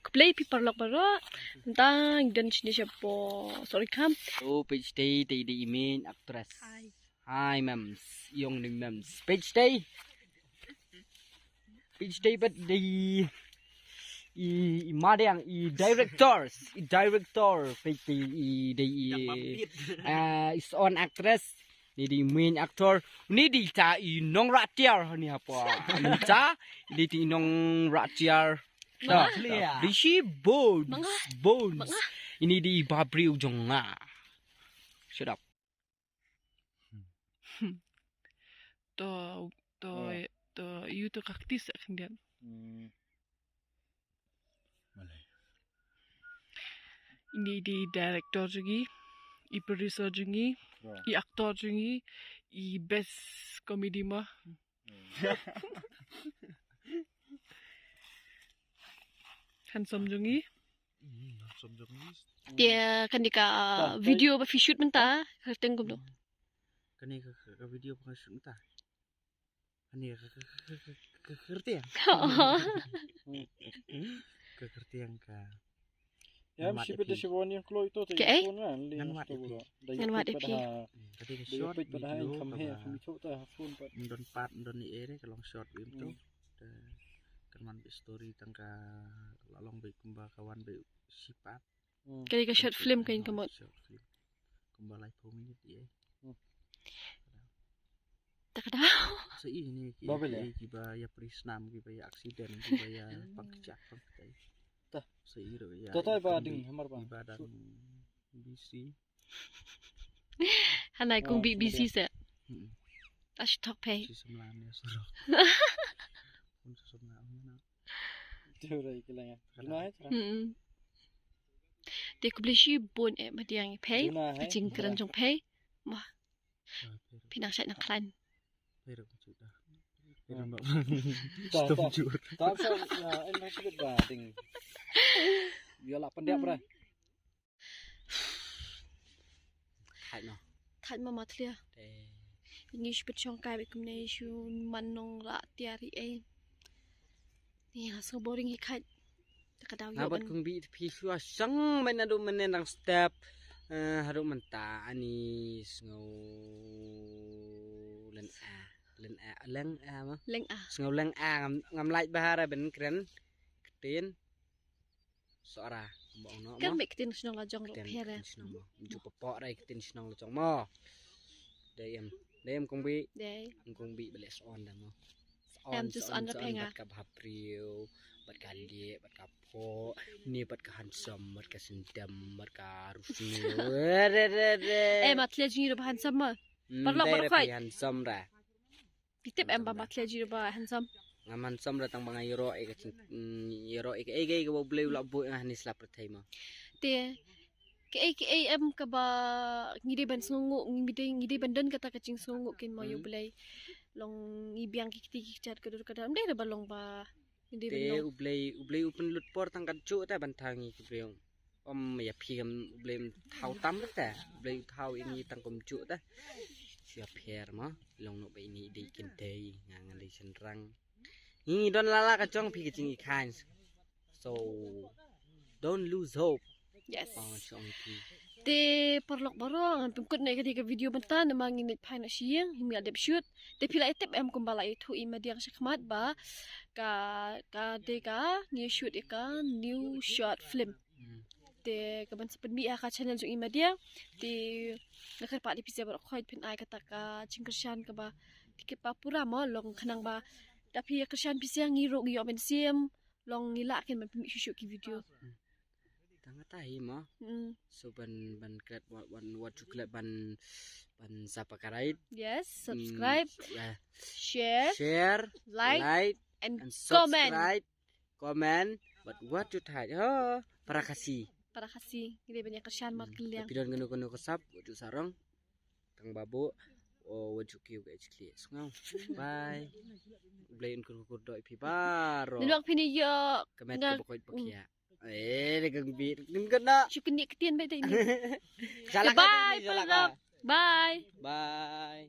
play people lock baro. Tentang dan sini siapa. Sorry kam. Oh, page day, the main actress. Hi. Hi, ma'ams. Young ma'ams. Page day. Page day, but the madang director page the is on actress. Ni main actor. Ni di ta nong ratiar ni apa? Ni ta di nong ratiar. Dah, Rishi Bones. Ini di Babri ujung lah. Shut up. To you to kaktis akan ini di director juga, i producer juga, i aktor juga, i best komedi mah. Handsome juga. Dia kan dika video apa shoot mentah, tengok dulu. Kan ni ke video apa shoot mentah. Kan ni ke kerti yang. Ke kerti yang ke. Ya, mesti pada siapa ni kalau itu tu. Ngan wat epi. Tadi ke shot pada kami tu phone pada. Don part don ni kalau shot itu. Teman story tangka lalong baik kumba kawan baik sifat. Kali ke short film kain kamu. Kumba live 4 minit ye. Tak ada. So ini kiba ya prisnam kiba ya aksiden kiba ya pangkecak pangkai. Tah. So iro ya. Toto ba ding hamar bang. Ibadan BC. Hanai kung BBC sa. Ash talk pay. Si semlan ya suruh. Pun semlan na. Turai kilang. Guna hai. Dia ku beli si bon madiang pay. Kacing keran jong pay. Mah. Pinang saya nak klan. Pero sudah. Pero mbak. Stop jur. Tak sa en masih ba ding. Biarlah pendiak bra. Hai no. Khat mama thlia. Ini sepet chong kai bekum nei shu manong la tiari e. Ni so boring ikat. Takadaw yo. Nabat kung bi pi shu sang menadu menendang step haru menta anis ngau leng mah ngau leng ngam like bahara ben keren ketin suara mbong no kan mek ketin snong la jong ro phere ju popok rai ketin snong la jong mo Dem kung bi beles on dah mo on penga ka bhapriu bat ka lie bat ka pho ni bat ka handsome bat ka sindam bat ka rusni matlia jing ro handsome ma parlo khoi handsome ra pitep em ba matlia jing ro handsome ngam handsome datang bang euro e ka boleh ula bo ni slap rathai ma te ke em ka ba ngide ban sungu ngide ban dan kata kacing sungu kin mo yo belai long ibiang kiti chat kadur kadam deh balong ba ngide ban te ublei upen lut por tang kadju ta ban thangi ki breong ya phim ublei thau tam ta ublei thau ini tang kom ju ta sia pher ma long no be ini de kin dei ngang le senrang ni don lala ka chong phi kicing i khan so don't lose hope. Yes. Te perlok barang pengkut naik ketika video bentan mangin pai nak siang himi adep shoot te pila etep em kumbala itu imadiang sakmat ba ka deka new shoot ika new short film te kaban sepenbi ka channel jung imadia te nakar pak di pizza bar khoi pin ai kata ka cingkershan ka ba tiket papura mo long khanang ba tapi kershan pizza ngiro gi omen sim long ngila ken man shoot ki video tahi ma so ban klat what to klat ban subscribe yes subscribe share like and comment but what to type para kasih ini banyak kesan mat keliang tapi don genu kesap waju sarang tang babu waju kiu ke clear ngau bye blain kur doi pi baro luak pini yo comment ke pokok pakia degang bir kena syukur ketian baik ini bye bye bye